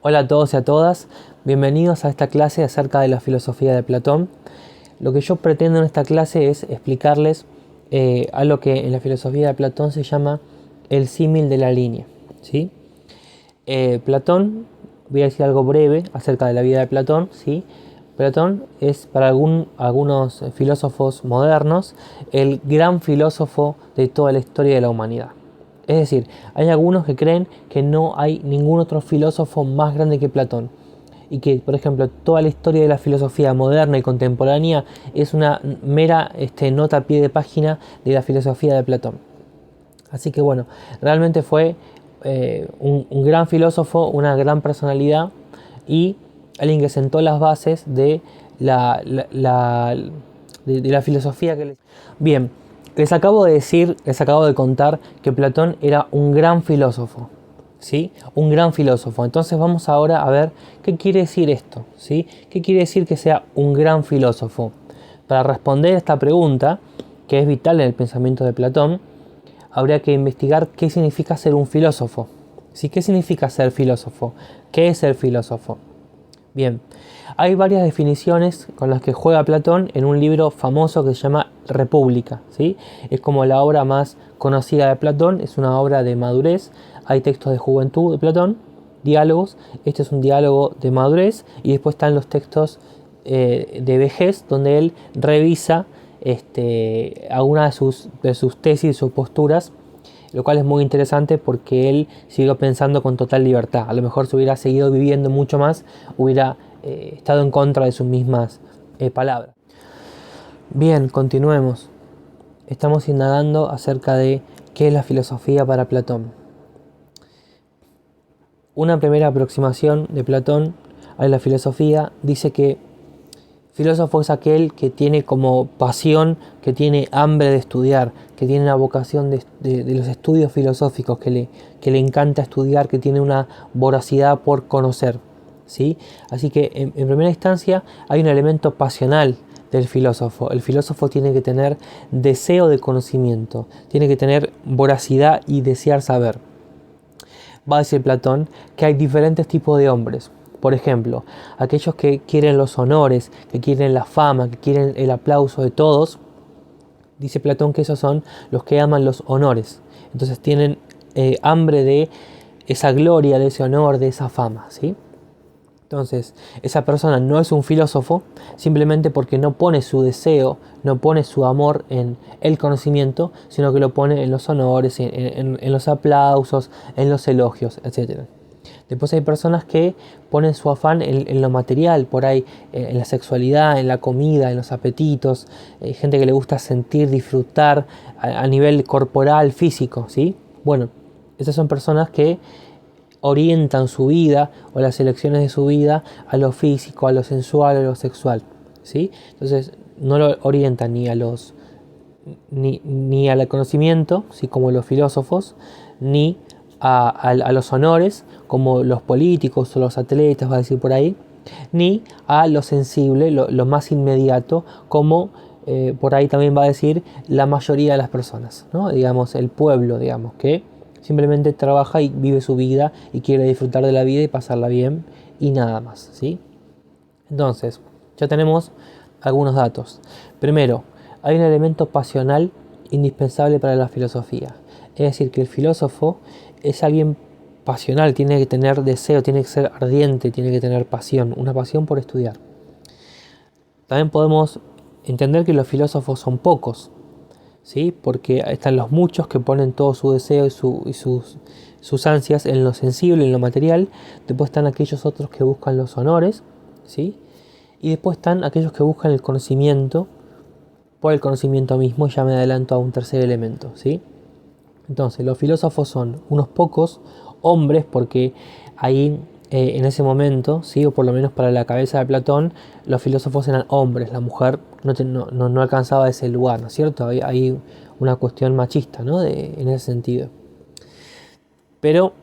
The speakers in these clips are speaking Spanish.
Hola a todos y a todas, bienvenidos a esta clase acerca de la filosofía de Platón. Lo que yo pretendo en esta clase es explicarles algo que en la filosofía de Platón se llama el símil de la línea, ¿sí? Platón, voy a decir algo breve acerca de la vida de Platón, ¿sí? Platón es para algunos filósofos modernos el gran filósofo de toda la historia de la humanidad. Es decir, hay algunos que creen que no hay ningún otro filósofo más grande que Platón y que, por ejemplo, toda la historia de la filosofía moderna y contemporánea es una mera nota a pie de página de la filosofía de Platón. Así que bueno, realmente fue un gran filósofo, una gran personalidad y alguien que sentó las bases de la filosofía que les... Bien, les acabo de contar que Platón era un gran filósofo, ¿sí? Un gran filósofo. Entonces vamos ahora a ver qué quiere decir esto, ¿sí? ¿Qué quiere decir que sea un gran filósofo? Para responder esta pregunta, que es vital en el pensamiento de Platón, habría que investigar qué significa ser un filósofo. ¿Sí? ¿Qué significa ser filósofo? ¿Qué es ser filósofo? Bien, hay varias definiciones con las que juega Platón en un libro famoso que se llama República, ¿sí? Es como la obra más conocida de Platón, es una obra de madurez, hay textos de juventud de Platón, diálogos, este es un diálogo de madurez, y después están los textos de vejez, donde él revisa algunas de sus tesis, sus posturas, lo cual es muy interesante porque él siguió pensando con total libertad. A lo mejor si hubiera seguido viviendo mucho más, hubiera estado en contra de sus mismas palabras. Bien, continuemos. Estamos indagando acerca de qué es la filosofía para Platón. Una primera aproximación de Platón a la filosofía dice que filósofo es aquel que tiene como pasión, que tiene hambre de estudiar, que tiene una vocación de los estudios filosóficos, que le encanta estudiar, que tiene una voracidad por conocer, ¿sí? Así que en primera instancia hay un elemento pasional del filósofo. El filósofo tiene que tener deseo de conocimiento, tiene que tener voracidad y desear saber. Va a decir Platón que hay diferentes tipos de hombres. Por ejemplo, aquellos que quieren los honores, que quieren la fama, que quieren el aplauso de todos, dice Platón que esos son los que aman los honores. Entonces tienen hambre de esa gloria, de ese honor, de esa fama, ¿sí? Entonces, esa persona no es un filósofo simplemente porque no pone su deseo, no pone su amor en el conocimiento, sino que lo pone en los honores, en los aplausos, en los elogios, etc. Después hay personas que ponen su afán en lo material, por ahí, en la sexualidad, en la comida, en los apetitos, gente que le gusta sentir, disfrutar a nivel corporal, físico, ¿sí? Bueno, esas son personas que orientan su vida o las elecciones de su vida a lo físico, a lo sensual, a lo sexual, ¿sí? Entonces no lo orientan ni al conocimiento, ¿sí? Como los filósofos, ni a los honores, como los políticos o los atletas, va a decir por ahí, ni a lo sensible, lo más inmediato, como por ahí también va a decir la mayoría de las personas, ¿no? Digamos, el pueblo, digamos, que simplemente trabaja y vive su vida y quiere disfrutar de la vida y pasarla bien y nada más, ¿sí? Entonces, ya tenemos algunos datos. Primero, hay un elemento pasional indispensable para la filosofía. Es decir, que el filósofo es alguien pasional, tiene que tener deseo, tiene que ser ardiente, tiene que tener pasión, una pasión por estudiar. También podemos entender que los filósofos son pocos, ¿sí? Porque están los muchos que ponen todo su deseo y sus ansias en lo sensible, en lo material. Después están aquellos otros que buscan los honores, ¿sí? Y después están aquellos que buscan el conocimiento por el conocimiento mismo. Ya me adelanto a un tercer elemento, ¿sí? Entonces, los filósofos son unos pocos hombres, porque ahí en ese momento, ¿sí? O por lo menos para la cabeza de Platón, los filósofos eran hombres, la mujer no alcanzaba ese lugar, ¿no es cierto? Hay una cuestión machista, ¿no? En ese sentido. Pero,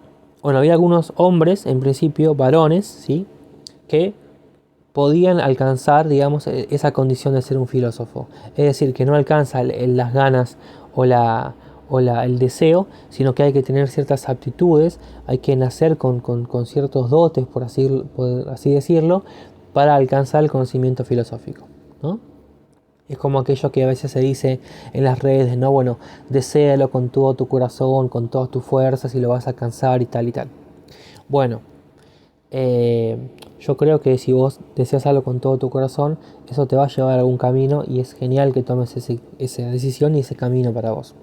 bueno, había algunos hombres, en principio varones, ¿sí? Que podían alcanzar, digamos, esa condición de ser un filósofo. Es decir, que no alcanza las ganas o el deseo, sino que hay que tener ciertas aptitudes, hay que nacer con ciertos dotes, por así decirlo, para alcanzar el conocimiento filosófico, ¿no? Es como aquello que a veces se dice en las redes, ¿no? Bueno, deséalo con todo tu corazón, con todas tus fuerzas y lo vas a alcanzar y tal y tal. Bueno, yo creo que si vos deseas algo con todo tu corazón, eso te va a llevar a algún camino y es genial que tomes esa decisión y ese camino para vos.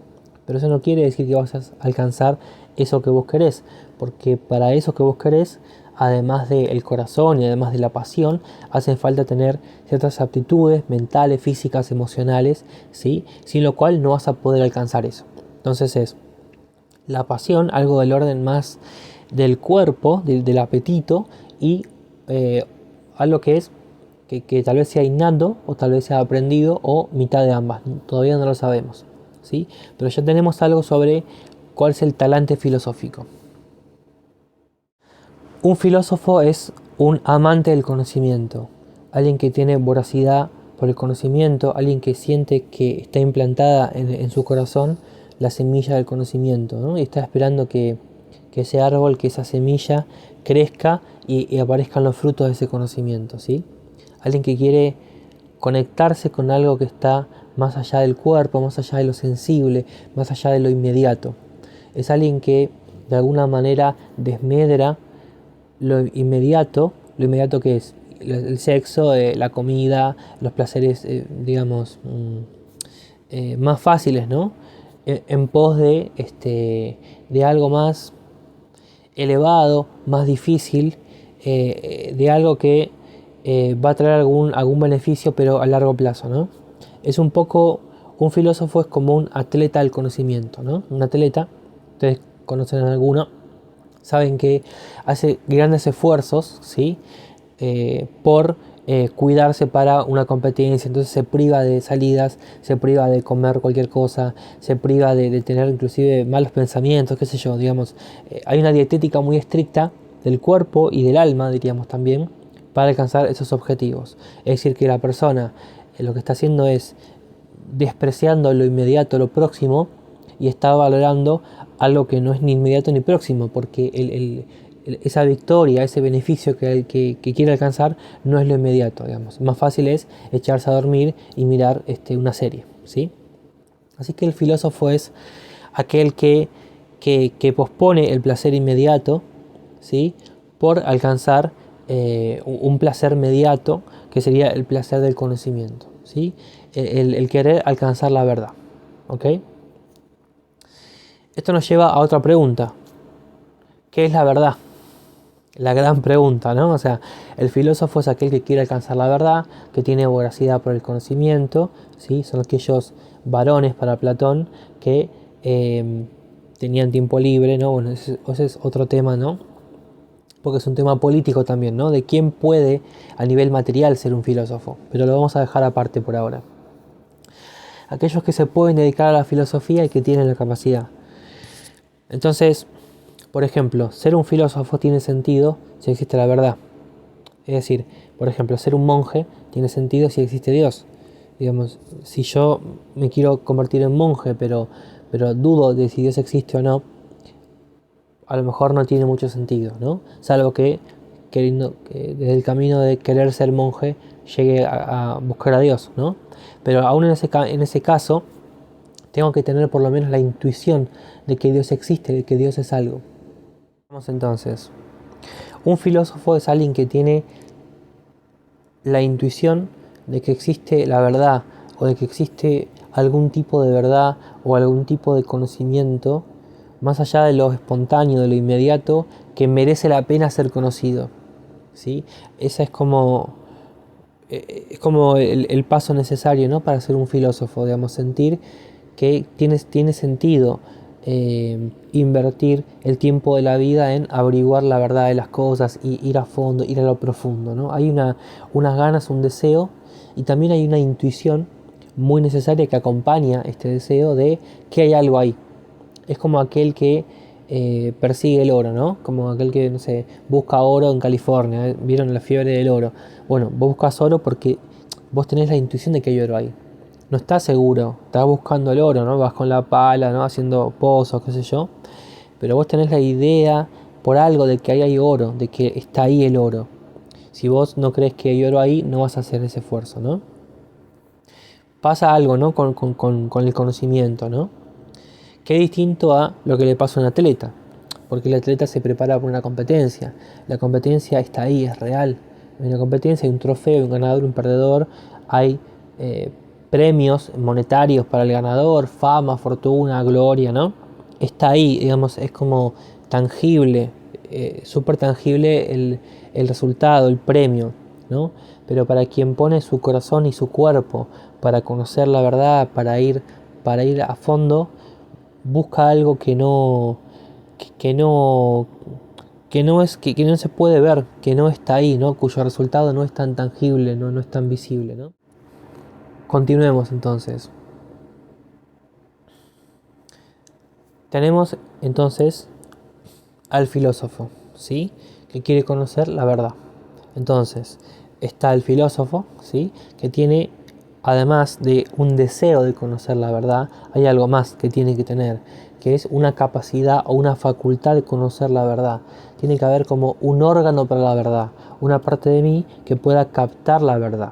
Pero eso no quiere decir que vas a alcanzar eso que vos querés, porque para eso que vos querés, además del corazón y además de la pasión, hacen falta tener ciertas aptitudes mentales, físicas, emocionales, ¿sí? Sin lo cual no vas a poder alcanzar eso. Entonces es la pasión, algo del orden más del cuerpo, del apetito, y algo que es que tal vez sea innato o tal vez sea aprendido o mitad de ambas. Todavía no lo sabemos, ¿sí? Pero ya tenemos algo sobre cuál es el talante filosófico. Un filósofo es un amante del conocimiento, alguien que tiene voracidad por el conocimiento, alguien que siente que está implantada en su corazón la semilla del conocimiento, ¿no? Y está esperando que ese árbol, que esa semilla crezca y aparezcan los frutos de ese conocimiento, ¿sí? Alguien que quiere conectarse con algo que está más allá del cuerpo, más allá de lo sensible, más allá de lo inmediato. Es alguien que de alguna manera desmedra lo inmediato que es el sexo, la comida, los placeres, digamos, más fáciles, ¿no? En pos de algo más elevado, más difícil, de algo que va a traer algún beneficio, pero a largo plazo, ¿no? Es un poco, un filósofo es como un atleta del conocimiento, ¿no? Un atleta, ustedes conocen a alguno, saben que hace grandes esfuerzos, ¿sí? Por cuidarse para una competencia, entonces se priva de salidas, se priva de comer cualquier cosa, se priva de tener inclusive malos pensamientos, qué sé yo, digamos. Hay una dietética muy estricta del cuerpo y del alma, diríamos también, para alcanzar esos objetivos. Es decir, que la persona lo que está haciendo es despreciando lo inmediato, lo próximo, y está valorando algo que no es ni inmediato ni próximo, porque esa victoria, ese beneficio que quiere alcanzar no es lo inmediato, digamos. Más fácil es echarse a dormir y mirar una serie, ¿sí? Así que el filósofo es aquel que pospone el placer inmediato, ¿sí? Por alcanzar un placer mediato, que sería el placer del conocimiento, ¿sí? El querer alcanzar la verdad, ¿ok? Esto nos lleva a otra pregunta. ¿Qué es la verdad? La gran pregunta, ¿no? O sea, el filósofo es aquel que quiere alcanzar la verdad, que tiene voracidad por el conocimiento, ¿sí? Son aquellos varones para Platón que tenían tiempo libre, ¿no? Bueno, ese es otro tema, ¿no? Porque es un tema político también, ¿no? De quién puede a nivel material ser un filósofo, pero lo vamos a dejar aparte por ahora. Aquellos que se pueden dedicar a la filosofía y que tienen la capacidad. Entonces, por ejemplo, ser un filósofo tiene sentido si existe la verdad. Es decir, por ejemplo, ser un monje tiene sentido si existe Dios. Digamos, si yo me quiero convertir en monje, pero dudo de si Dios existe o no, a lo mejor no tiene mucho sentido, ¿no? Salvo que desde el camino de querer ser monje llegue a buscar a Dios, ¿no? Pero aún en ese caso, tengo que tener por lo menos la intuición de que Dios existe, de que Dios es algo. Vamos entonces. Un filósofo es alguien que tiene la intuición de que existe la verdad o de que existe algún tipo de verdad o algún tipo de conocimiento más allá de lo espontáneo, de lo inmediato, que merece la pena ser conocido, ¿sí? Esa es como el paso necesario, ¿no? Para ser un filósofo, digamos, sentir que tiene sentido invertir el tiempo de la vida en averiguar la verdad de las cosas y ir a fondo, ir a lo profundo, ¿no? Hay unas ganas, un deseo y también hay una intuición muy necesaria que acompaña este deseo de que hay algo ahí. Es como aquel que persigue el oro, ¿no? Como aquel que, no sé, busca oro en California, ¿eh? ¿Vieron la fiebre del oro? Bueno, vos buscas oro porque vos tenés la intuición de que hay oro ahí. no estás seguro, estás buscando el oro, ¿no? Vas con la pala, ¿no? Haciendo pozos, qué sé yo, pero vos tenés la idea por algo de que ahí hay oro, de que está ahí el oro. Si vos no crees que hay oro ahí, no vas a hacer ese esfuerzo, ¿no? Pasa algo, ¿no? Con el conocimiento, ¿no? Que es distinto a lo que le pasa a un atleta, porque el atleta se prepara por una competencia. La competencia está ahí, es real. En una competencia hay un trofeo, un ganador, un perdedor, hay premios monetarios para el ganador, fama, fortuna, gloria, ¿no? Está ahí, digamos, es como tangible, súper tangible el resultado, el premio, ¿no? Pero para quien pone su corazón y su cuerpo para conocer la verdad, para ir a fondo, busca algo que no, que no se puede ver, que no está ahí, ¿no? Cuyo resultado no es tan tangible, no es tan visible, ¿no? Continuemos entonces. Tenemos entonces al filósofo, ¿sí? Que quiere conocer la verdad. Entonces, está el filósofo, ¿sí? Que tiene, además de un deseo de conocer la verdad, hay algo más que tiene que tener, que es una capacidad o una facultad de conocer la verdad. Tiene que haber como un órgano para la verdad, una parte de mí que pueda captar la verdad.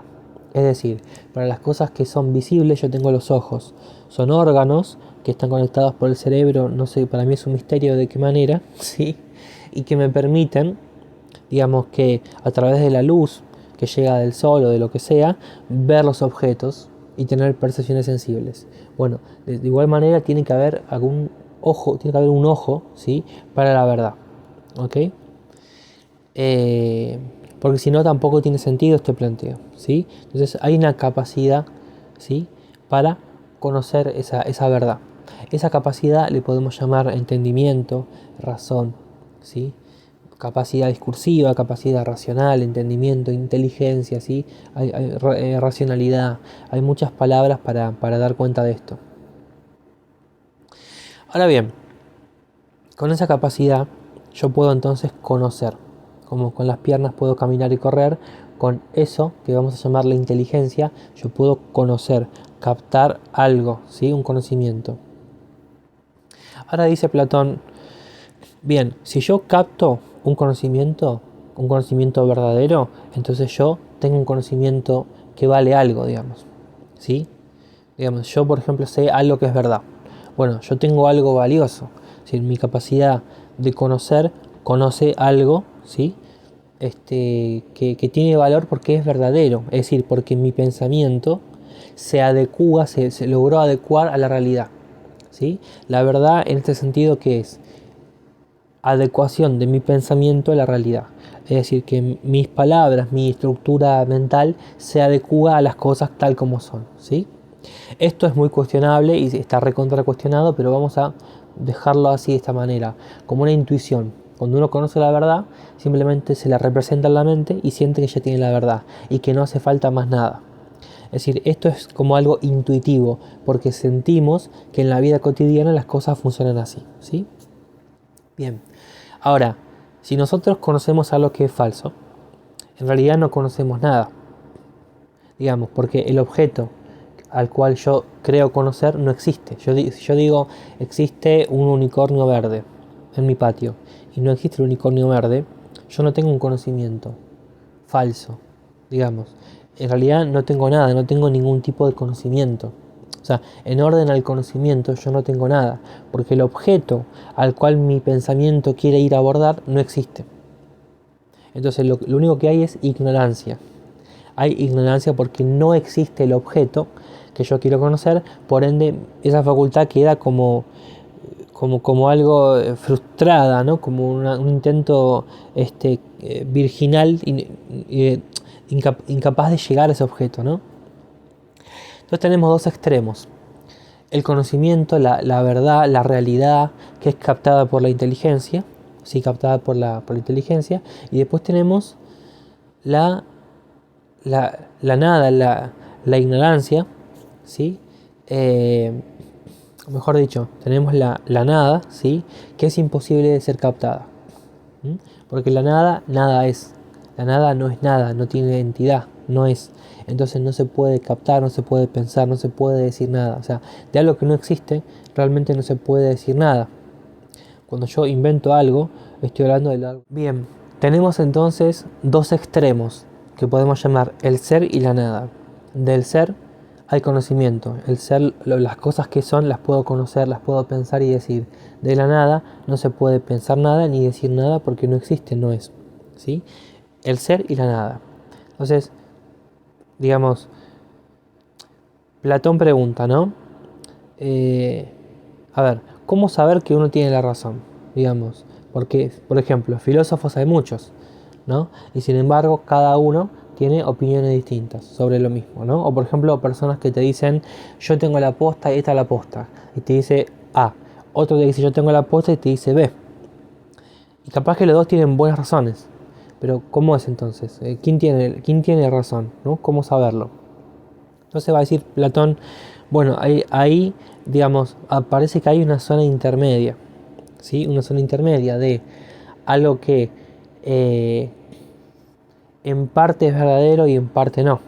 Es decir, para las cosas que son visibles yo tengo los ojos. Son órganos que están conectados por el cerebro, no sé, para mí es un misterio de qué manera, ¿sí? Y que me permiten, digamos que a través de la luz que llega del sol o de lo que sea, ver los objetos y tener percepciones sensibles. Bueno, de igual manera tiene que haber algún ojo, tiene que haber un ojo, ¿sí? Para la verdad, ¿ok? Porque si no tampoco tiene sentido este planteo, ¿sí? Entonces hay una capacidad, ¿sí? Para conocer esa verdad. Esa capacidad le podemos llamar entendimiento, razón, ¿sí? Capacidad discursiva, capacidad racional, entendimiento, inteligencia, ¿sí? Hay racionalidad, hay muchas palabras para dar cuenta de esto. Ahora bien, con esa capacidad yo puedo entonces conocer, como con las piernas puedo caminar y correr, con eso que vamos a llamar la inteligencia, yo puedo conocer, captar algo, ¿sí? Un conocimiento. Ahora dice Platón, bien, si yo capto un conocimiento verdadero, entonces yo tengo un conocimiento que vale algo, digamos, ¿sí? Digamos, yo por ejemplo sé algo que es verdad. Bueno, yo tengo algo valioso, ¿sí? Mi capacidad de conocer, conoce algo, ¿sí? Que tiene valor porque es verdadero, es decir, porque mi pensamiento se adecua, se logró adecuar a la realidad, ¿sí? La verdad en este sentido, ¿qué es? Adecuación de mi pensamiento a la realidad. Es decir, que mis palabras, mi estructura mental se adecua a las cosas tal como son, ¿sí? Esto es muy cuestionable y está recontra cuestionado, pero vamos a dejarlo así de esta manera, como una intuición. Cuando uno conoce la verdad, simplemente se la representa en la mente y siente que ya tiene la verdad y que no hace falta más nada. Es decir, esto es como algo intuitivo, porque sentimos que en la vida cotidiana las cosas funcionan así, ¿sí? Bien, ahora, si nosotros conocemos algo que es falso, en realidad no conocemos nada, digamos, porque el objeto al cual yo creo conocer no existe. Si yo digo, existe un unicornio verde en mi patio y no existe el unicornio verde, yo no tengo un conocimiento falso, digamos. En realidad no tengo nada, no tengo ningún tipo de conocimiento. O sea, en orden al conocimiento yo no tengo nada, porque el objeto al cual mi pensamiento quiere ir a abordar no existe. Entonces lo único que hay es ignorancia. Hay ignorancia porque no existe el objeto que yo quiero conocer, por ende esa facultad queda como algo frustrada, ¿no? Como un intento virginal, incapaz de llegar a ese objeto, ¿no? Entonces tenemos dos extremos. El conocimiento, la verdad, la realidad, que es captada por la inteligencia, sí, captada por la inteligencia, y después tenemos la nada, la ignorancia, ¿sí? Mejor dicho, tenemos la nada, ¿sí? Que es imposible de ser captada. ¿Mm? Porque la nada, nada es. La nada no es nada, no tiene entidad, no es. Entonces no se puede captar, no se puede pensar, no se puede decir nada. O sea, de algo que no existe, realmente no se puede decir nada. Cuando yo invento algo, estoy hablando de algo. Bien, tenemos entonces dos extremos que podemos llamar el ser y la nada. Del ser hay conocimiento. El ser, las cosas que son, las puedo conocer, las puedo pensar y decir. De la nada no se puede pensar nada ni decir nada porque no existe, no es. ¿Sí? El ser y la nada. Entonces, digamos, Platón pregunta, ¿no? A ver, ¿cómo saber que uno tiene la razón? Digamos, porque, por ejemplo, filósofos hay muchos, ¿no? Y sin embargo, cada uno tiene opiniones distintas sobre lo mismo, ¿no? O por ejemplo, personas que te dicen, yo tengo la posta y esta es la posta, y te dice A. Otro te dice, yo tengo la posta y te dice B. Y capaz que los dos tienen buenas razones, pero ¿cómo es entonces? ¿Quién tiene razón? ¿No? ¿Cómo saberlo? Entonces va a decir Platón, bueno, ahí digamos, aparece que hay una zona intermedia, ¿sí? Una zona intermedia de algo que en parte es verdadero y en parte no,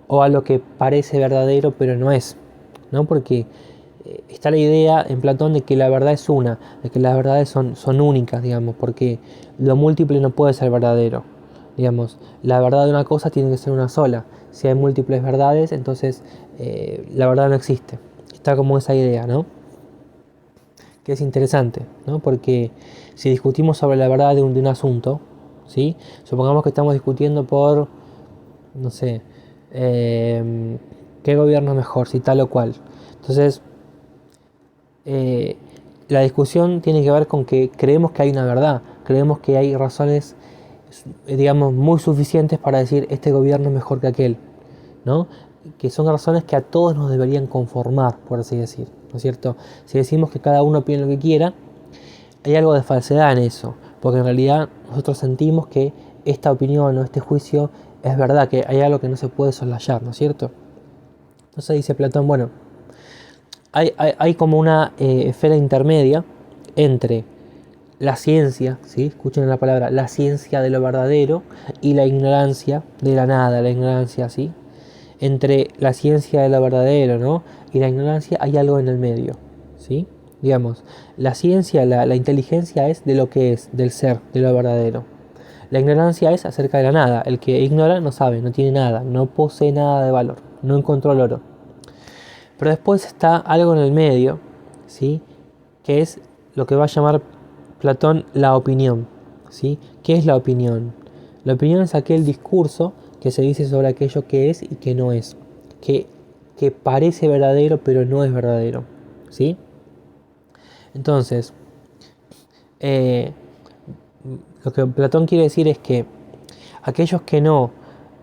o algo que parece verdadero pero no es, ¿no? Porque está la idea en Platón de que la verdad es una, de que las verdades son únicas, digamos, porque lo múltiple no puede ser verdadero. Digamos, la verdad de una cosa tiene que ser una sola. Si hay múltiples verdades, entonces la verdad no existe. Está como esa idea, ¿no? Que es interesante, ¿no? Porque si discutimos sobre la verdad de un asunto, ¿sí? Supongamos que estamos discutiendo por, no sé, qué gobierno es mejor, si tal o cual. Entonces, eh, la discusión tiene que ver con que creemos que hay una verdad, creemos que hay razones, digamos, muy suficientes para decir este gobierno es mejor que aquel, ¿no? Que son razones que a todos nos deberían conformar, por así decir, ¿no es cierto? Si decimos que cada uno opine lo que quiera, hay algo de falsedad en eso, porque en realidad nosotros sentimos que esta opinión o este juicio es verdad, que hay algo que no se puede soslayar, ¿no es cierto? Entonces dice Platón, bueno, hay como una esfera intermedia entre la ciencia, ¿sí? Escuchen la palabra, la ciencia de lo verdadero y la ignorancia de la nada, la ignorancia, ¿sí? Entre la ciencia de lo verdadero, ¿no? Y la ignorancia hay algo en el medio, ¿sí? Digamos, la ciencia, la inteligencia es de lo que es, del ser, de lo verdadero. La ignorancia es acerca de la nada. El que ignora no sabe, no tiene nada, no posee nada de valor, no encontró el oro. Pero después está algo en el medio, ¿sí? Que es lo que va a llamar Platón la opinión, ¿sí? ¿Qué es la opinión? La opinión es aquel discurso que se dice sobre aquello que es y que no es, que parece verdadero pero no es verdadero, ¿sí? Entonces, eh, lo que Platón quiere decir es que aquellos que no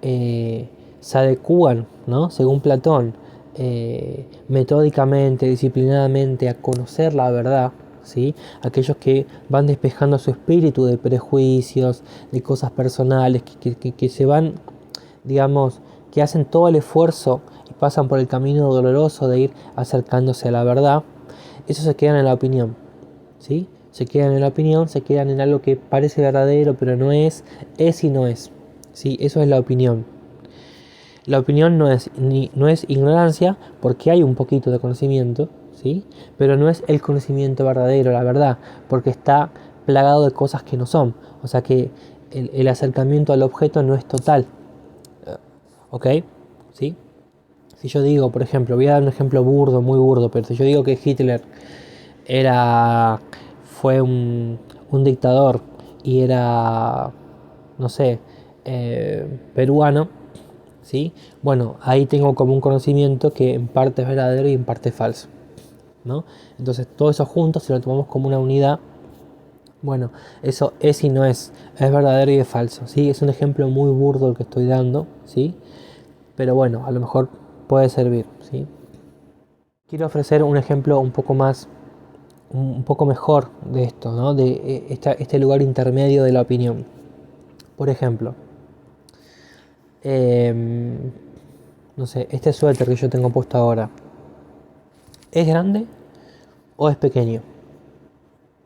se adecúan, ¿no? Según Platón, metódicamente, disciplinadamente a conocer la verdad, ¿sí? Aquellos que van despejando su espíritu de prejuicios, de cosas personales, que se van, digamos, que hacen todo el esfuerzo y pasan por el camino doloroso de ir acercándose a la verdad, esos se quedan en la opinión, ¿sí? Se quedan en la opinión, se quedan en algo que parece verdadero pero no es y no es, ¿sí? Eso es la opinión. La opinión no es ignorancia, porque hay un poquito de conocimiento, ¿sí? Pero no es el conocimiento verdadero, la verdad, porque está plagado de cosas que no son. O sea que el acercamiento al objeto no es total. ¿Ok? ¿Sí? Si yo digo, por ejemplo, voy a dar un ejemplo burdo, muy burdo, pero si yo digo que Hitler fue un dictador y era, no sé, peruano, ¿sí? Bueno, ahí tengo como un conocimiento que en parte es verdadero y en parte es falso, ¿no? Entonces todo eso junto, si lo tomamos como una unidad, bueno, eso es y no es verdadero y es falso, ¿sí? Es un ejemplo muy burdo el que estoy dando, ¿sí? Pero bueno, a lo mejor puede servir, ¿sí? Quiero ofrecer un ejemplo un poco mejor de esto, ¿no? De este lugar intermedio de la opinión. Por ejemplo, no sé, este suéter que yo tengo puesto ahora, ¿es grande o es pequeño?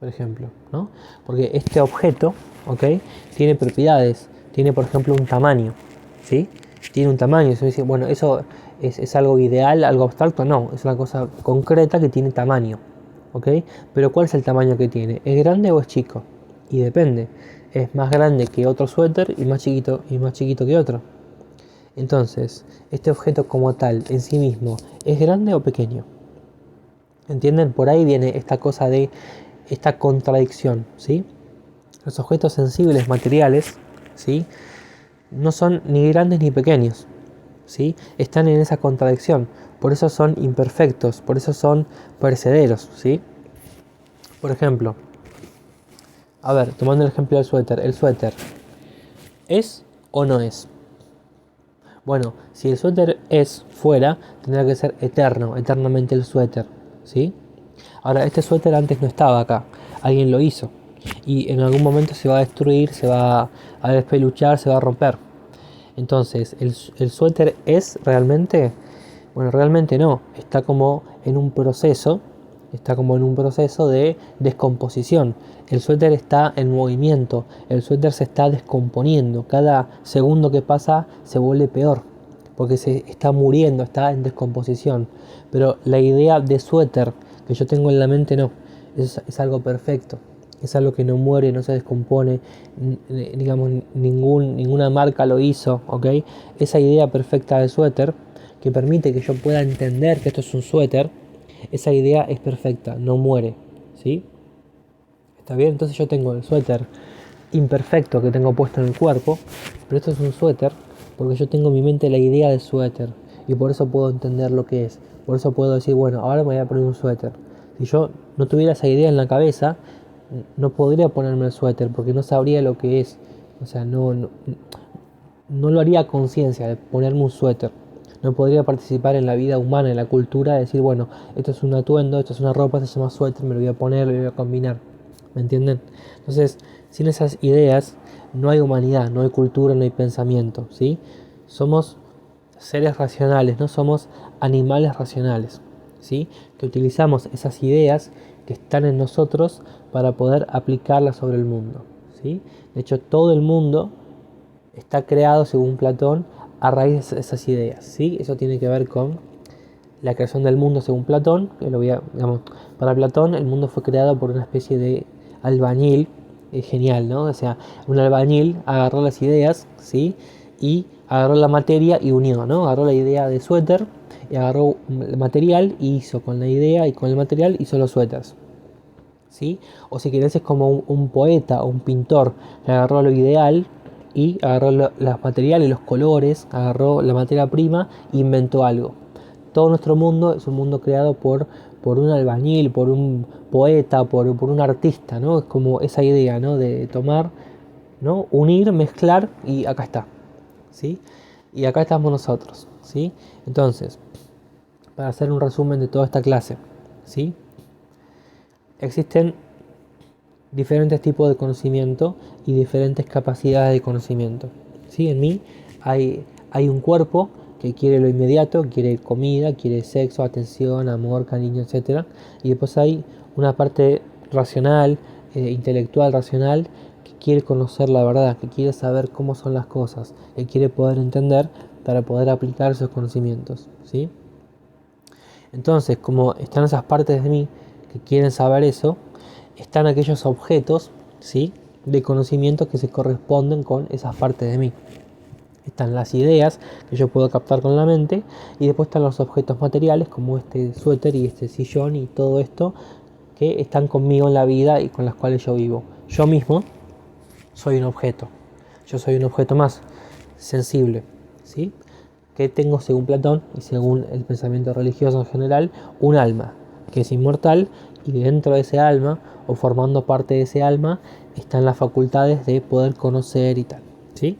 Por ejemplo, ¿no? Porque este objeto, ¿ok? Tiene propiedades, tiene por ejemplo un tamaño, ¿sí? tiene un tamaño. Se dice, bueno, eso es algo ideal, algo abstracto. No, es una cosa concreta que tiene tamaño. ¿Ok? Pero ¿cuál es el tamaño que tiene? ¿Es grande o es chico? Y depende. Es más grande que otro suéter y más chiquito que otro. Entonces, este objeto como tal, en sí mismo, ¿es grande o pequeño? ¿Entienden? Por ahí viene esta cosa de esta contradicción, ¿sí? Los objetos sensibles materiales, ¿sí? No son ni grandes ni pequeños, ¿sí? Están en esa contradicción. Por eso son imperfectos, por eso son perecederos, ¿sí? Por ejemplo, a ver, tomando el ejemplo del suéter. ¿El suéter es o no es? Bueno, si el suéter es fuera, tendrá que ser eterno, eternamente el suéter, ¿sí? Ahora, este suéter antes no estaba acá, alguien lo hizo. Y en algún momento se va a destruir, se va a despeluchar, se va a romper. Entonces, ¿el suéter es realmente? Bueno, realmente no. Está como en un proceso de descomposición. El suéter está en movimiento, el suéter se está descomponiendo. Cada segundo que pasa se vuelve peor, porque se está muriendo, está en descomposición. Pero la idea de suéter que yo tengo en la mente no, es algo perfecto. Es algo que no muere, no se descompone, digamos, ninguna marca lo hizo, ¿ok? Esa idea perfecta de suéter, que permite que yo pueda entender que esto es un suéter, esa idea es perfecta, no muere, ¿sí? ¿Está bien? Entonces yo tengo el suéter imperfecto que tengo puesto en el cuerpo, pero esto es un suéter porque yo tengo en mi mente la idea de suéter y por eso puedo entender lo que es. Por eso puedo decir, bueno, ahora me voy a poner un suéter. Si yo no tuviera esa idea en la cabeza, no podría ponerme el suéter porque no sabría lo que es. O sea, no lo haría a conciencia de ponerme un suéter. No podría participar en la vida humana, en la cultura, de decir, bueno, esto es un atuendo, esto es una ropa, se llama suéter, me lo voy a poner, lo voy a combinar. ¿Me entienden? Entonces, sin esas ideas no hay humanidad, no hay cultura, no hay pensamiento, ¿sí? Somos seres racionales, no somos animales racionales, ¿sí? Que utilizamos esas ideas que están en nosotros para poder aplicarlas sobre el mundo, ¿sí? De hecho, todo el mundo está creado, según Platón, a raíz de esas ideas, ¿sí? Eso tiene que ver con la creación del mundo según Platón, que digamos, para Platón el mundo fue creado por una especie de albañil, genial, ¿no? O sea, un albañil agarró las ideas, ¿sí? Y agarró la materia y unió, ¿no? Agarró la idea de suéter y agarró el material y hizo con la idea y con el material hizo los suéteres, ¿sí? O si querés es como un poeta o un pintor que agarró lo ideal y agarró los materiales, los colores, agarró la materia prima e inventó algo. Todo nuestro mundo es un mundo creado por un albañil, por un poeta, por un artista, ¿no? Es como esa idea, ¿no? De tomar, ¿no? Unir, mezclar y acá está, ¿sí? Y acá estamos nosotros, ¿sí? Entonces, para hacer un resumen de toda esta clase, ¿sí? Existen diferentes tipos de conocimiento y diferentes capacidades de conocimiento, ¿sí? En mí hay un cuerpo que quiere lo inmediato, quiere comida, quiere sexo, atención, amor, cariño, etc. Y después hay una parte racional, intelectual, racional, que quiere conocer la verdad, que quiere saber cómo son las cosas, que quiere poder entender para poder aplicar esos conocimientos, ¿sí? Entonces, como están esas partes de mí que quieren saber eso, están aquellos objetos, ¿sí? De conocimiento que se corresponden con esas partes de mí. Están las ideas que yo puedo captar con la mente y después están los objetos materiales como este suéter y este sillón y todo esto que están conmigo en la vida y con las cuales yo vivo. Yo mismo soy un objeto. Yo soy un objeto más sensible, ¿sí? Que tengo, según Platón y según el pensamiento religioso en general, un alma que es inmortal y dentro de ese alma o formando parte de ese alma están las facultades de poder conocer y tal, ¿sí?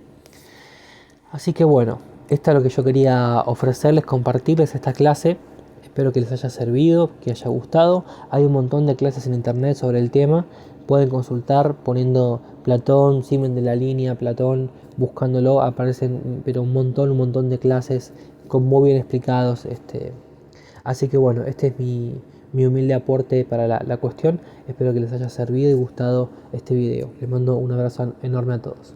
Así que bueno, esto es lo que yo quería ofrecerles, compartirles esta clase. Espero que les haya servido, que haya gustado. Hay un montón de clases en internet sobre el tema. Pueden consultar poniendo Platón, Simen de la Línea, Platón, buscándolo, aparecen pero un montón de clases con muy bien explicados. Así que bueno, este es mi humilde aporte para la cuestión. Espero que les haya servido y gustado este video. Les mando un abrazo enorme a todos.